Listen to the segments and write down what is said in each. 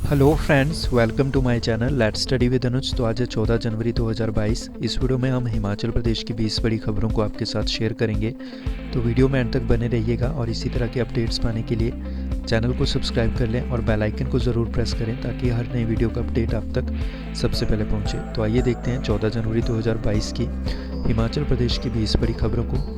Hello friends, welcome to my channel let's study with Anuj. तो आज है 14 जनवरी 2022। इस वीडियो में हम हिमाचल प्रदेश की 20 बड़ी खबरों को आपके साथ शेयर करेंगे। तो वीडियो में एंड तक बने रहिएगा और इसी तरह के अपडेट्स पाने के लिए चैनल को सब्सक्राइब कर लें और बेल आइकन को ज़रूर प्रेस करें ताकि हर नई वीडियो का अपडेट आप तक सबसे पहले पहुँचे। तो आइए देखते हैं 14 जनवरी 2022 की हिमाचल प्रदेश की 20 बड़ी खबरों को।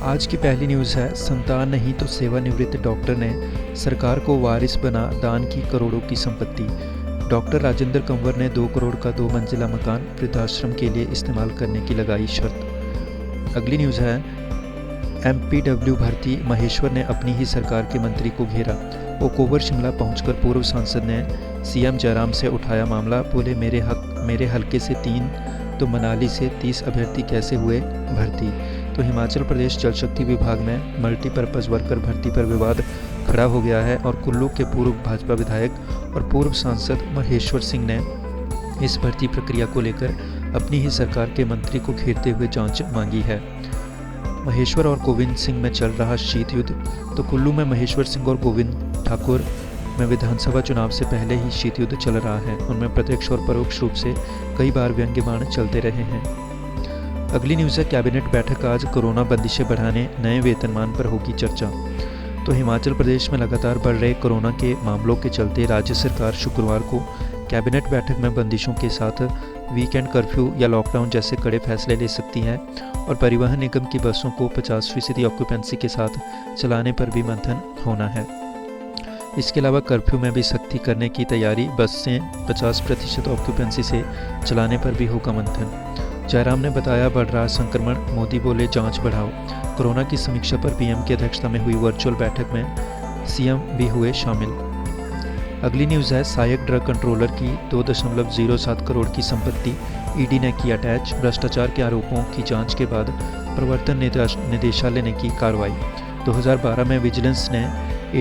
आज की पहली न्यूज़ है, संतान नहीं तो सेवानिवृत्त डॉक्टर ने सरकार को वारिस बना दान की करोड़ों की संपत्ति। डॉक्टर राजेंद्र कंवर ने 2 करोड़ का 2 मंजिला मकान वृद्धाश्रम के लिए इस्तेमाल करने की लगाई शर्त। अगली न्यूज़ है, एमपीडब्ल्यू भर्ती महेश्वर ने अपनी ही सरकार के मंत्री को घेरा। ओकओवर शिमला पहुंचकर पूर्व सांसद ने सीएम जयराम से उठाया मामला। बोले, मेरे हलके से 3 तो मनाली से 30 अभ्यर्थी कैसे हुए भर्ती। तो हिमाचल प्रदेश जल शक्ति विभाग में मल्टीपर्पज़ वर्कर भर्ती पर विवाद खड़ा हो गया है और कुल्लू के पूर्व भाजपा विधायक और पूर्व सांसद महेश्वर सिंह ने इस भर्ती प्रक्रिया को लेकर अपनी ही सरकार के मंत्री को घेरते हुए जांच मांगी है। महेश्वर और गोविंद सिंह में चल रहा शीत युद्ध। तो कुल्लू में महेश्वर सिंह और गोविंद ठाकुर में विधानसभा चुनाव से पहले ही शीत युद्ध चल रहा है। उनमें प्रत्यक्ष और परोक्ष रूप से कई बार व्यंग्यबाण चलते रहे हैं। अगली न्यूज़ है, कैबिनेट बैठक आज, कोरोना बंदिशें बढ़ाने नए वेतनमान पर होगी चर्चा। तो हिमाचल प्रदेश में लगातार बढ़ रहे कोरोना के मामलों के चलते राज्य सरकार शुक्रवार को कैबिनेट बैठक में बंदिशों के साथ वीकेंड कर्फ्यू या लॉकडाउन जैसे कड़े फैसले ले सकती है और परिवहन निगम की बसों को 50% ऑक्यूपेंसी के साथ चलाने पर भी मंथन होना है। इसके अलावा कर्फ्यू में भी सख्ती करने की तैयारी, बस से 50% ऑक्यूपेंसी से चलाने पर भी होगा मंथन। जयराम ने बताया, बढ़ रहा संक्रमण, मोदी बोले जांच बढ़ाओ। कोरोना की समीक्षा पर पीएम की अध्यक्षता में हुई वर्चुअल बैठक में सीएम भी हुए शामिल। अगली न्यूज़ है, सहायक ड्रग कंट्रोलर की 2.07 करोड़ की संपत्ति ईडी ने की अटैच। भ्रष्टाचार के आरोपों की जांच के बाद प्रवर्तन निदेशालय ने की कार्रवाई। 2012 में विजिलेंस ने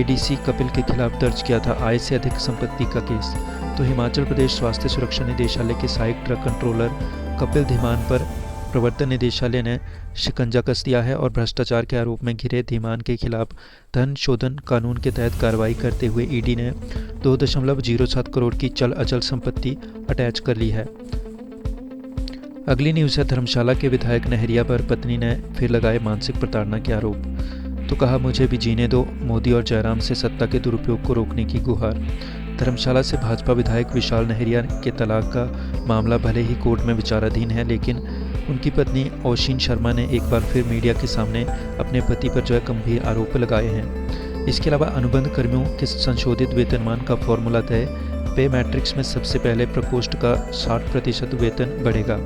एडीसी कपिल के खिलाफ दर्ज किया था आय से अधिक संपत्ति का केस। तो हिमाचल प्रदेश स्वास्थ्य सुरक्षा निदेशालय के सहायक ड्रग कंट्रोलर कपिल धीमान पर प्रवर्तन निदेशालय ने शिकंजा कस दिया है और भ्रष्टाचार के आरोप में घिरे धीमान के खिलाफ धन शोधन कानून के तहत कार्रवाई करते हुए ईडी ने 2.07 करोड़ की चल अचल संपत्ति अटैच कर ली है। अगली न्यूज़ है, धर्मशाला के विधायक नहरिया पर पत्नी ने फिर लगाए मानसिक प्रताड़ना के आरोप। तो कहा, मुझे भी जीने दो, मोदी और जयराम से सत्ता के दुरुपयोग को रोकने की गुहार। धर्मशाला से भाजपा विधायक विशाल नहरिया के तलाक का मामला भले ही कोर्ट में विचाराधीन है, लेकिन उनकी पत्नी ओशिन शर्मा ने एक बार फिर मीडिया के सामने अपने पति पर गंभीर आरोप लगाए हैं। इसके अलावा अनुबंध कर्मियों के संशोधित वेतनमान का फॉर्मूला तय, पे मैट्रिक्स में सबसे पहले प्रकोष्ठ का 60% वेतन बढ़ेगा।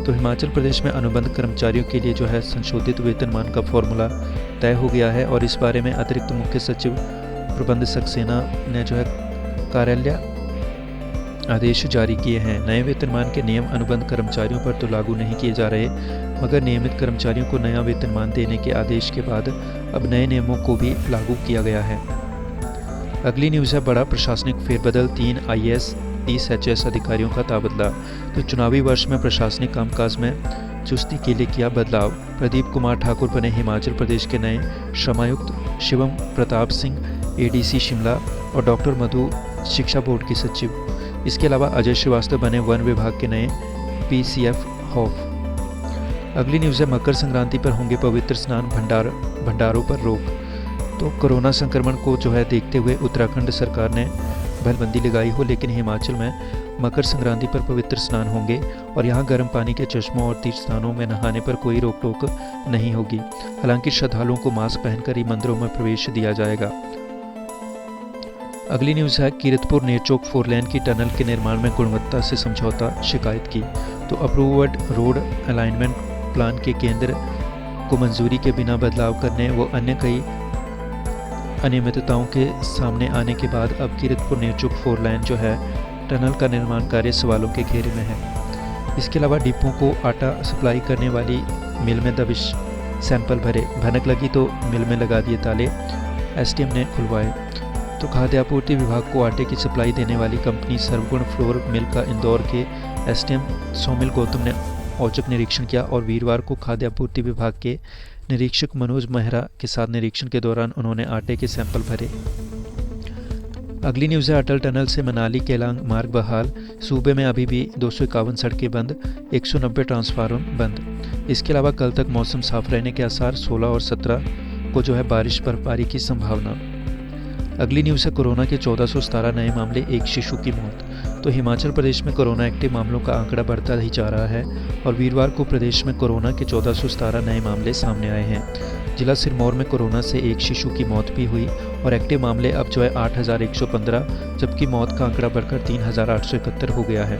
तो हिमाचल प्रदेश में अनुबंध कर्मचारियों के लिए संशोधित वेतनमान का फॉर्मूला तय हो गया है और इस बारे में अतिरिक्त मुख्य सचिव प्रबंध सक्सेना ने कार्यालय आदेश जारी किए हैं। नए वेतनमान के नियम अनुबंध कर्मचारियों पर तो लागू नहीं किए जा रहे, मगर नियमित कर्मचारियों को नया वेतनमान देने के आदेश के बाद अब नए नियमों को भी लागू किया गया है। अगली न्यूज़ है, बड़ा प्रशासनिक फेरबदल, 3 आईएएस 30 एचएएस अधिकारियों का तबादला। तो चुनावी वर्ष में प्रशासनिक कामकाज में चुस्ती के लिए किया बदलाव। प्रदीप कुमार ठाकुर बने हिमाचल प्रदेश के नए श्रमायुक्त, शिवम प्रताप सिंह एडीसी शिमला और डॉक्टर मधु शिक्षा बोर्ड की सचिव। इसके अलावा अजय श्रीवास्तव बने वन विभाग के नए पीसीएफ हॉफ। अगली न्यूज़ है, मकर संक्रांति पर होंगे पवित्र स्नान, भंडारों पर रोक। तो कोरोना संक्रमण को देखते हुए उत्तराखंड सरकार ने भलबंदी लगाई हो, लेकिन हिमाचल में मकर संक्रांति पर पवित्र स्नान होंगे और यहाँ गर्म पानी के चश्मों और तीर्थ स्थानों में नहाने पर कोई रोक टोक नहीं होगी। हालांकि श्रद्धालुओं को मास्क पहनकर ही मंदिरों में प्रवेश दिया जाएगा। अगली न्यूज़ है, कीरतपुर नेरचौक 4 लेन की टनल के निर्माण में गुणवत्ता से समझौता, शिकायत की। तो अप्रूव्ड रोड अलाइनमेंट प्लान के केंद्र को मंजूरी के बिना बदलाव करने व अन्य कई अनियमितताओं के सामने आने के बाद अब कीरतपुर नेरचौक 4 लेन टनल का निर्माण कार्य सवालों के घेरे में है। इसके अलावा डिपों को आटा सप्लाई करने वाली मिल में दबिश सैंपल भरे, भनक लगी तो मिल में लगा दिए ताले, एसडीएम ने खुलवाए। तो खाद्य आपूर्ति विभाग को आटे की सप्लाई देने वाली कंपनी सर्वगुण फ्लोर मिल का इंदौर के एसडीएम सोमिल गौतम ने औचक निरीक्षण किया और वीरवार को खाद्य आपूर्ति विभाग के निरीक्षक मनोज मेहरा के साथ निरीक्षण के दौरान उन्होंने आटे के सैंपल भरे। अगली न्यूज़ है अटल टनल से मनाली केलांग मार्ग बहाल, सूबे में अभी भी 251 सड़कें बंद, 190 ट्रांसफार्मर बंद। इसके अलावा कल तक मौसम साफ रहने के आसार, 16 और 17 को जो है बारिश बर्फबारी की संभावना। अगली न्यूज़ है कोरोना के 1417 नए मामले, एक शिशु की मौत। तो हिमाचल प्रदेश में कोरोना एक्टिव मामलों का आंकड़ा बढ़ता ही जा रहा है और वीरवार को प्रदेश में कोरोना के 1417 नए मामले सामने आए हैं। जिला सिरमौर में कोरोना से एक शिशु की मौत भी हुई और एक्टिव मामले अब जो है 8115, जबकि मौत का आंकड़ा बढ़कर 3871 हो गया है।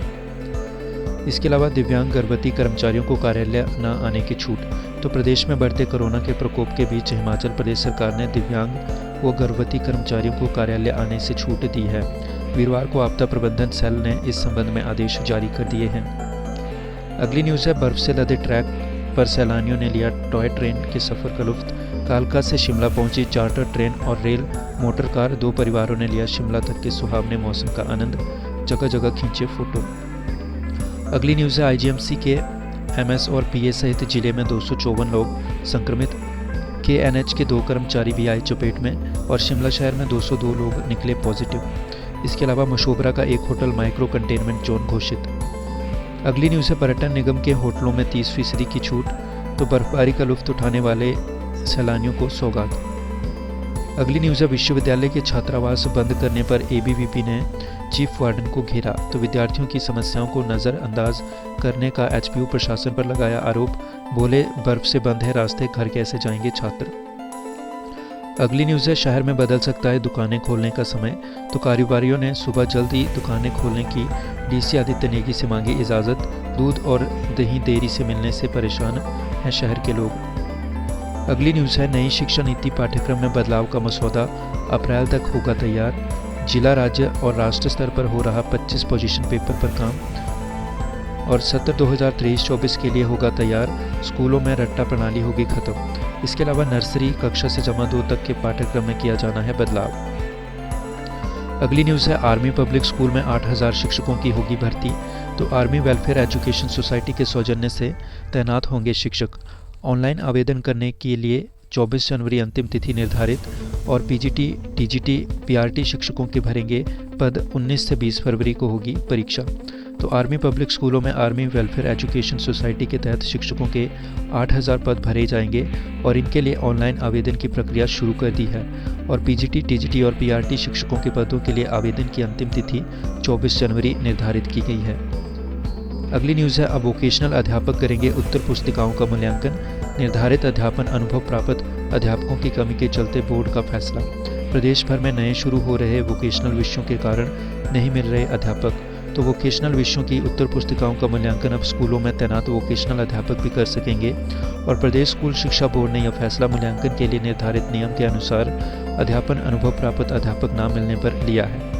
इसके अलावा दिव्यांग गर्भवती कर्मचारियों को कार्यालय न आने की छूट। तो प्रदेश में बढ़ते कोरोना के प्रकोप के बीच हिमाचल प्रदेश सरकार ने दिव्यांग व गर्भवती कर्मचारियों को कार्यालय आने से छूट दी है। वीरवार को आपदा प्रबंधन सेल ने इस संबंध में आदेश जारी कर दिए हैं। अगली न्यूज़ है बर्फ से लदे ट्रैक पर सैलानियों ने लिया टॉय ट्रेन के सफ़र का लुत्फ। कालका से शिमला पहुंची चार्टर ट्रेन और रेल मोटर कार, 2 परिवारों ने लिया शिमला तक के सुहावने मौसम का आनंद, जगह जगह खींचे फोटो। अगली न्यूज़ है आईजीएमसी के एमएस और पीए सहित जिले में 254 लोग संक्रमित। केएनएच के 2 कर्मचारी भी आए चपेट में और शिमला शहर में 202 लोग निकले पॉजिटिव। इसके अलावा मशोबरा का एक होटल माइक्रो कंटेनमेंट जोन घोषित। अगली न्यूज़ है पर्यटन निगम के होटलों में 30% की छूट। तो बर्फबारी का लुत्फ उठाने वाले सैलानियों को सौगात। अगली न्यूज़ है विश्वविद्यालय के छात्रावास बंद करने पर एबीवीपी ने चीफ वार्डन को घेरा। तो विद्यार्थियों की समस्याओं को नज़रअंदाज करने का एचपीयू प्रशासन पर लगाया आरोप। बोले बर्फ से बंद है रास्ते, घर कैसे जाएंगे छात्र। अगली न्यूज़ है शहर में बदल सकता है दुकानें खोलने का समय। तो कारोबारियों ने सुबह जल्दी दुकानें खोलने की डीसी आदित्य नेगी से मांगी इजाज़त। दूध और दही देरी से मिलने से परेशान हैं शहर के लोग। अगली न्यूज़ है नई शिक्षा नीति पाठ्यक्रम में बदलाव का मसौदा अप्रैल तक होगा तैयार। जिला, राज्य और राष्ट्र स्तर पर हो रहा 25 पोजीशन पेपर पर काम और सत्र 2023-24 के लिए होगा तैयार। स्कूलों में रट्टा प्रणाली होगी खत्म। इसके अलावा नर्सरी कक्षा से जमा 2 तक के पाठ्यक्रम में किया जाना है बदलाव। अगली न्यूज़ है आर्मी पब्लिक स्कूल में 8000 शिक्षकों की होगी भर्ती। तो आर्मी वेलफेयर एजुकेशन सोसाइटी के सौजन्य से तैनात होंगे शिक्षक। ऑनलाइन आवेदन करने के लिए 24 जनवरी अंतिम तिथि निर्धारित और पीजीटी, टीजीटी, पीआरटी शिक्षकों के भरेंगे पद। 19 से 20 फरवरी को होगी परीक्षा। तो आर्मी पब्लिक स्कूलों में आर्मी वेलफेयर एजुकेशन सोसाइटी के तहत शिक्षकों के 8000 पद भरे जाएंगे और इनके लिए ऑनलाइन आवेदन की प्रक्रिया शुरू कर दी है। और पीजीटी, टीजीटी और पीआरटी शिक्षकों के पदों के लिए आवेदन की अंतिम तिथि 24 जनवरी निर्धारित की गई है। अगली न्यूज़ है अब वोकेशनल अध्यापक करेंगे उत्तर पुस्तिकाओं का मूल्यांकन। निर्धारित अध्यापन अनुभव प्राप्त अध्यापकों की कमी के चलते बोर्ड का फैसला। प्रदेश भर में नए शुरू हो रहे वोकेशनल विषयों के कारण नहीं मिल रहे अध्यापक। तो वोकेशनल विषयों की उत्तर पुस्तिकाओं का मूल्यांकन अब स्कूलों में तैनात वोकेशनल अध्यापक भी कर सकेंगे और प्रदेश स्कूल शिक्षा बोर्ड ने यह फैसला मूल्यांकन के लिए निर्धारित नियम के अनुसार अध्यापन अनुभव प्राप्त अध्यापक न मिलने पर लिया है।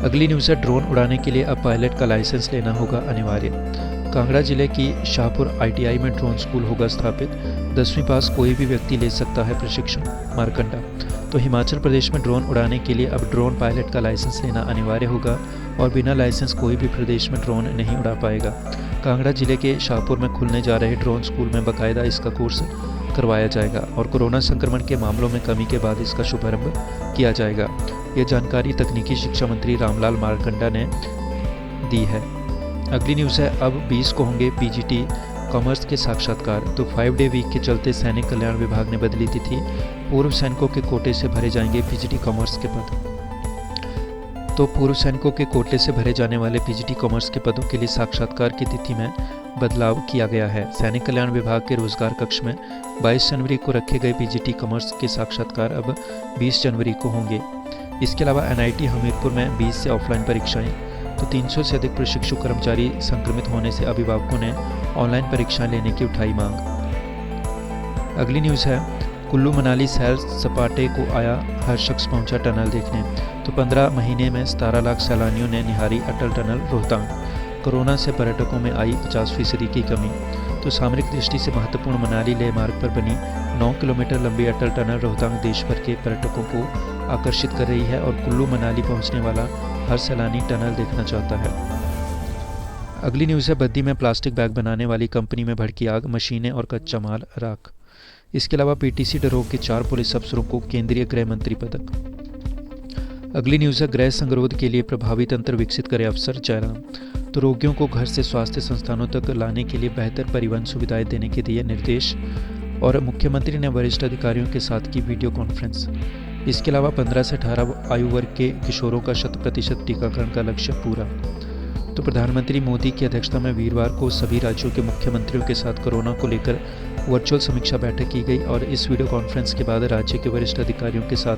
अगली न्यूज़ है ड्रोन उड़ाने के लिए अब पायलट का लाइसेंस लेना होगा अनिवार्य। कांगड़ा जिले की शाहपुर आईटीआई में ड्रोन स्कूल होगा स्थापित। 10वीं पास कोई भी व्यक्ति ले सकता है प्रशिक्षण। मारकंडा। तो हिमाचल प्रदेश में ड्रोन उड़ाने के लिए अब ड्रोन पायलट का लाइसेंस लेना अनिवार्य होगा और बिना लाइसेंस कोई भी प्रदेश में ड्रोन नहीं उड़ा पाएगा। कांगड़ा जिले के शाहपुर में खुलने जा रहे ड्रोन स्कूल में बाकायदा इसका कोर्स करवाया जाएगा और कोरोना संक्रमण के मामलों में कमी के बाद इसका शुभारंभ किया जाएगा। यह जानकारी तकनीकी शिक्षा मंत्री रामलाल मारकंडा ने दी है। अगली न्यूज़ है अब 20 को होंगे पीजीटी कॉमर्स के साक्षात्कार। तो 5 डे वीक के चलते सैनिक कल्याण विभाग ने बदली तिथि। पूर्व सैनिकों के कोटे से भरे जाएंगे पीजीटी कॉमर्स के पद। तो पूर्व सैनिकों के कोटे से भरे जाने वाले पीजीटी कॉमर्स के पदों के लिए साक्षात्कार की तिथि में बदलाव किया गया है। सैनिक कल्याण विभाग के रोजगार कक्ष में 22 जनवरी को रखे गए पीजीटी कॉमर्स के साक्षात्कार अब 20 जनवरी को होंगे। इसके अलावा एनआईटी हमीरपुर में 20 से ऑफलाइन परीक्षाएं। तो 300 से अधिक प्रशिक्षु कर्मचारी संक्रमित होने से अभिभावकों ने ऑनलाइन परीक्षाएं लेने की उठाई मांग। अगली न्यूज़ है कुल्लू मनाली सैर सपाटे को आया हर शख्स पहुंचा टनल देखने। तो 15 महीने में 17 लाख सैलानियों ने निहारी अटल टनल रोहतांग। कोरोना से पर्यटकों में आई 50% की कमी। तो सामरिक दृष्टि से महत्वपूर्ण मनाली लेह मार्ग पर बनी 9 किलोमीटर लंबी अटल टनल रोहतांग देश भर के पर्यटकों को आकर्षित कर रही है और कुल्लू मनाली पहुंचने वाला हर सैलानी टनल देखना चाहता है। अगली न्यूज़ है बद्दी में प्लास्टिक बैग बनाने वाली कंपनी में भड़की आग, मशीनें और कच्चा माल राख। इसके अलावा पीटीसी डरोग के 4 पुलिस अफसरों को केंद्रीय गृह मंत्री पदक। अगली न्यूज़ है, गृह संगरोध के लिए प्रभावी तंत्र विकसित करे अफसर जयराम। तो रोगियों को घर से स्वास्थ्य संस्थानों तक लाने के लिए बेहतर परिवहन सुविधाएं देने के दिए निर्देश। और मुख्यमंत्री ने वरिष्ठ अधिकारियों के साथ की वीडियो कॉन्फ्रेंस। इसके अलावा 15 से 18 आयु वर्ग के किशोरों का 100% टीकाकरण का लक्ष्य पूरा। तो प्रधानमंत्री मोदी की अध्यक्षता में वीरवार को सभी राज्यों के मुख्यमंत्रियों के साथ कोरोना को लेकर वर्चुअल समीक्षा बैठक की गई और इस वीडियो कॉन्फ्रेंस के बाद राज्य के वरिष्ठ अधिकारियों के साथ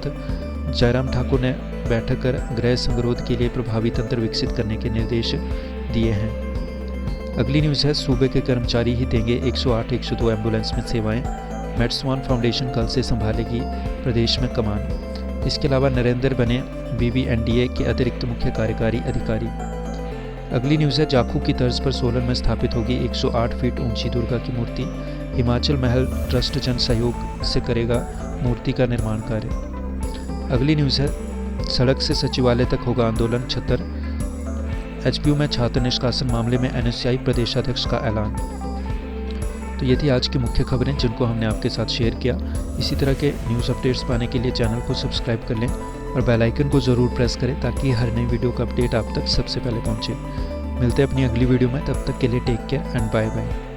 जयराम ठाकुर ने बैठक कर गृह संगरोध के लिए प्रभावी तंत्र विकसित करने के निर्देश दिए हैं। अगली न्यूज़ है, सूबे के कर्मचारी ही देंगे 108 102 एम्बुलेंस में सेवाएं। मेड्सवान फाउंडेशन कल से संभालेगी प्रदेश में कमान। इसके अलावा नरेंद्र बने BVNDA के अतिरिक्त मुख्य कार्यकारी अधिकारी। अगली न्यूज़ है, जाखू की तर्ज पर सोलन में स्थापित होगी 108 फीट ऊंची दुर्गा की मूर्ति। हिमाचल महल ट्रस्ट जन सहयोग से करेगा मूर्ति का निर्माण कार्य। अगली न्यूज़ है, सड़क से सचिवालय तक होगा आंदोलन 76। HPU में छात्र निष्कासन मामले में NSCI प्रदेशाध्यक्ष का ऐलान। तो ये थी आज की मुख्य खबरें जिनको हमने आपके साथ शेयर किया। इसी तरह के न्यूज़ अपडेट्स पाने के लिए चैनल को सब्सक्राइब कर लें और बेल आइकन को ज़रूर प्रेस करें ताकि हर नई वीडियो का अपडेट आप तक सबसे पहले पहुंचे। मिलते हैं अपनी अगली वीडियो में, तब तक के लिए take care and bye bye.